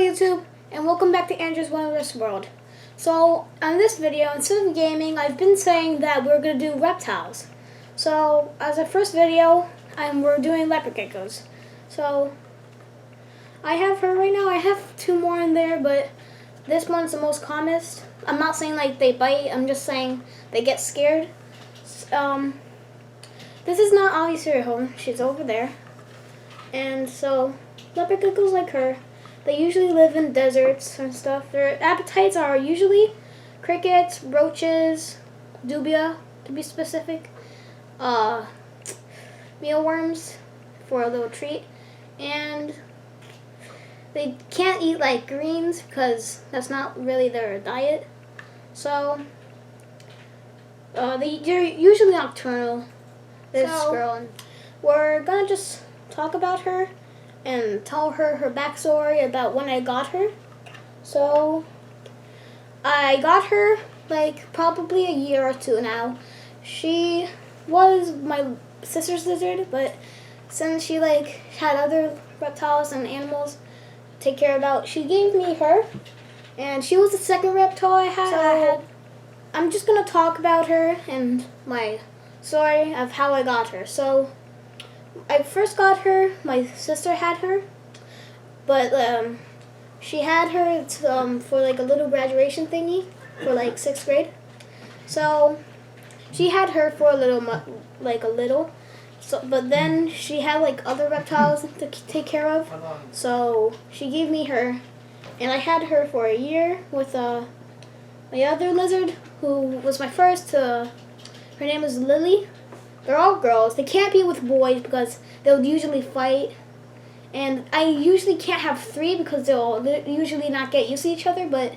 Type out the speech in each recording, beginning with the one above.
YouTube, and welcome back to Andrew's Wondrous World. So, on this video, instead of gaming, I've been saying that we're going to do reptiles. So, as a first video, we're doing leopard geckos. So, I have her right now. I have two more in there, but this one's the most calmest. I'm not saying like they bite, I'm just saying they get scared. This is not obviously her home. She's over there. And so, leopard geckos like her, they usually live in deserts and stuff. Their appetites are usually crickets, roaches, dubia, to be specific, mealworms for a little treat, and they can't eat like greens because that's not really their diet. So, they're usually nocturnal, this girl, and we're gonna just talk about her and tell her backstory about when I got her. So, I got her like probably a year or two now. She was my sister's lizard, but since she like had other reptiles and animals to take care about, she gave me her, and she was the second reptile I had. So, I'm just gonna talk about her and my story of how I got her. So, I first got her, my sister had her, but she had her for like a little graduation thingy for like 6th grade. So she had her for a little, but then she had like other reptiles to take care of. So she gave me her, and I had her for a year with my other lizard, who was my first. Her name is Lily. They're all girls. They can't be with boys because they'll usually fight. And I usually can't have 3 because they'll usually not get used to each other. But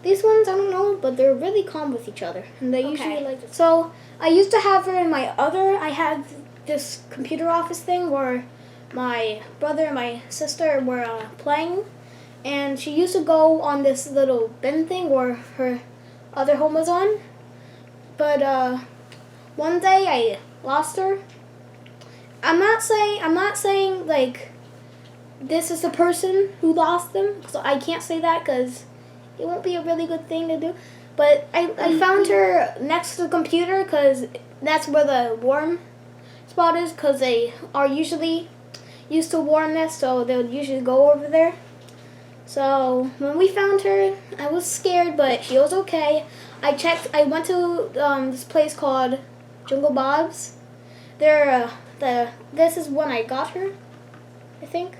these ones, I don't know, but they're really calm with each other. And they usually like it. So I used to have her in I had this computer office thing where my brother and my sister were playing. And she used to go on this little bin thing where her other home was on. But one day I lost her. I'm not saying like this is the person who lost them. So I can't say that because it won't be a really good thing to do. But I found her next to the computer because that's where the warm spot is, because they are usually used to warmness, so they would usually go over there. So when we found her, I was scared, but she was okay. I went to this place called Jungle Bob's. This is when I got her, I think.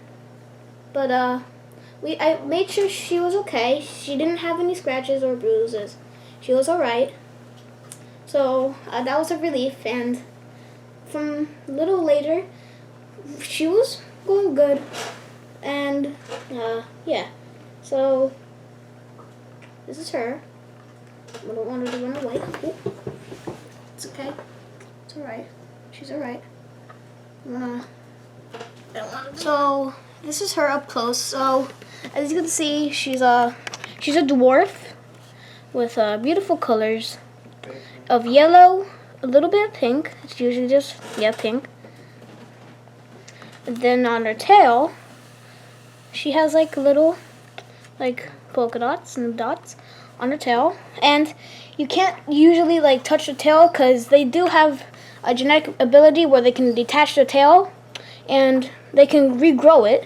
But I made sure she was okay. She didn't have any scratches or bruises. She was alright. So that was a relief. And from a little later, she was going good. And yeah. So this is her. I don't want her to run away. Ooh. It's okay. It's alright. She's alright. So this is her up close. So as you can see, she's a dwarf with beautiful colors of yellow, a little bit of pink. It's usually just pink. And then on her tail, she has like little polka dots and dots on her tail, and you can't usually like touch the tail because they do have a genetic ability where they can detach their tail and they can regrow it.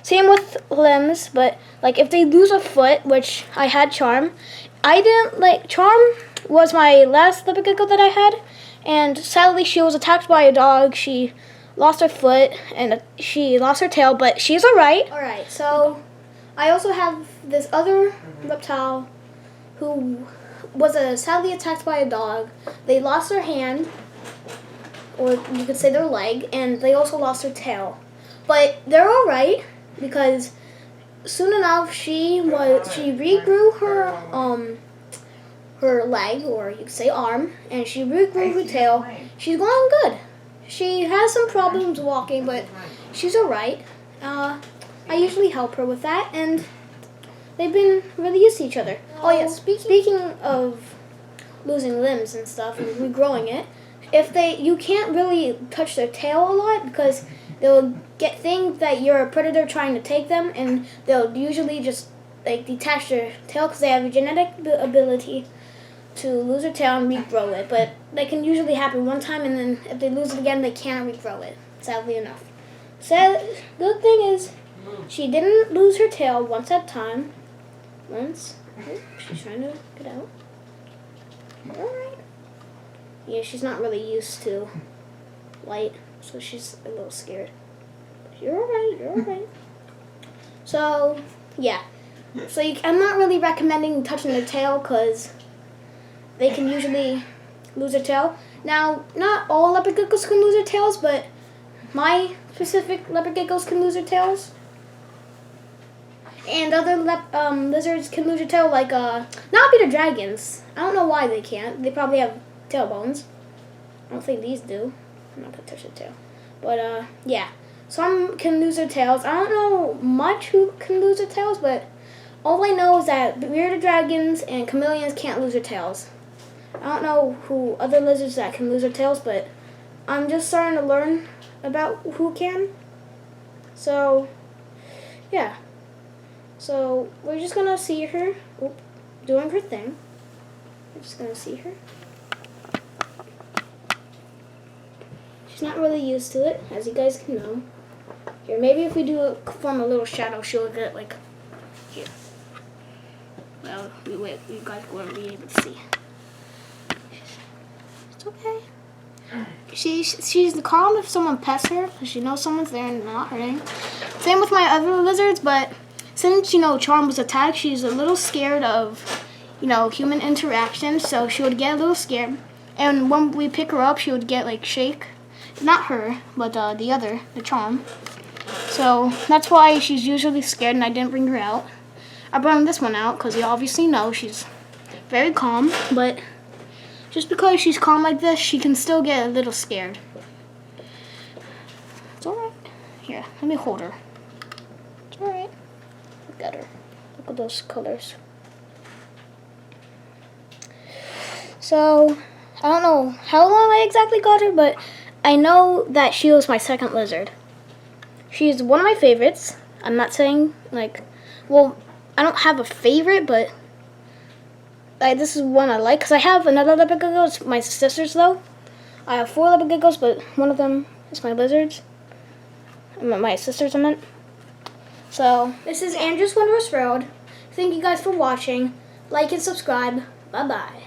Same with limbs, but like if they lose a foot, which I had Charm. Charm was my last leopard gecko that I had, and sadly she was attacked by a dog. She lost her foot and she lost her tail, but she's alright. Alright, so I also have this other reptile who was sadly attacked by a dog. They lost their hand, or you could say their leg, and they also lost their tail. But they're alright because soon enough she regrew her leg, or you could say arm, and she regrew her tail. She's going good. She has some problems walking, but she's alright. I usually help her with that, and they've been really used to each other. Oh yeah, speaking of losing limbs and stuff and regrowing it, you can't really touch their tail a lot because they'll think that you're a predator trying to take them, and they'll usually just like detach their tail because they have a genetic ability to lose their tail and regrow it. But that can usually happen one time, and then if they lose it again, they can't regrow it, sadly enough. So, good thing is, she didn't lose her tail once at a time. Once. Oh, she's trying to get out. Alright. Yeah, she's not really used to light, so she's a little scared. But you're alright. So, yeah. So I'm not really recommending touching their tail because they can usually lose their tail. Now, not all leopard geckos can lose their tails, but my specific leopard geckos can lose their tails. And other lizards can lose their tail, like not bearded dragons. I don't know why they can't. They probably have tail bones. I don't think these do. I'm not going to touch the tail. But, yeah. Some can lose their tails. I don't know much who can lose their tails, but all I know is that bearded dragons and chameleons can't lose their tails. I don't know who other lizards that can lose their tails, but I'm just starting to learn about who can. So, yeah. So, we're just going to see her doing her thing. We're just going to see her. She's not really used to it, as you guys can know. Here, maybe if we form a little shadow, she'll get like here. Well, you guys won't be able to see. It's okay. She's calm if someone pets her, because she knows someone's there and not hurting. Same with my other lizards, but since, Charm was attacked, she's a little scared of, human interaction, so she would get a little scared. And when we pick her up, she would get, like, shake. Not her, but the Charm. So that's why she's usually scared, and I didn't bring her out. I brought this one out because you obviously know she's very calm, but just because she's calm like this, she can still get a little scared. It's alright. Here, let me hold her. It's alright. Look at her. Look at those colors. So, I don't know how long I exactly got her, but I know that she was my second lizard. She's one of my favorites. I'm not saying, I don't have a favorite, but this is one I like. Because I have another leopard gecko. It's my sister's, though. I have 4 leopard geckos, but one of them is my lizard's. My sister's, I meant. So, this is Andrew's Wondrous World. Thank you guys for watching. Like and subscribe. Bye-bye.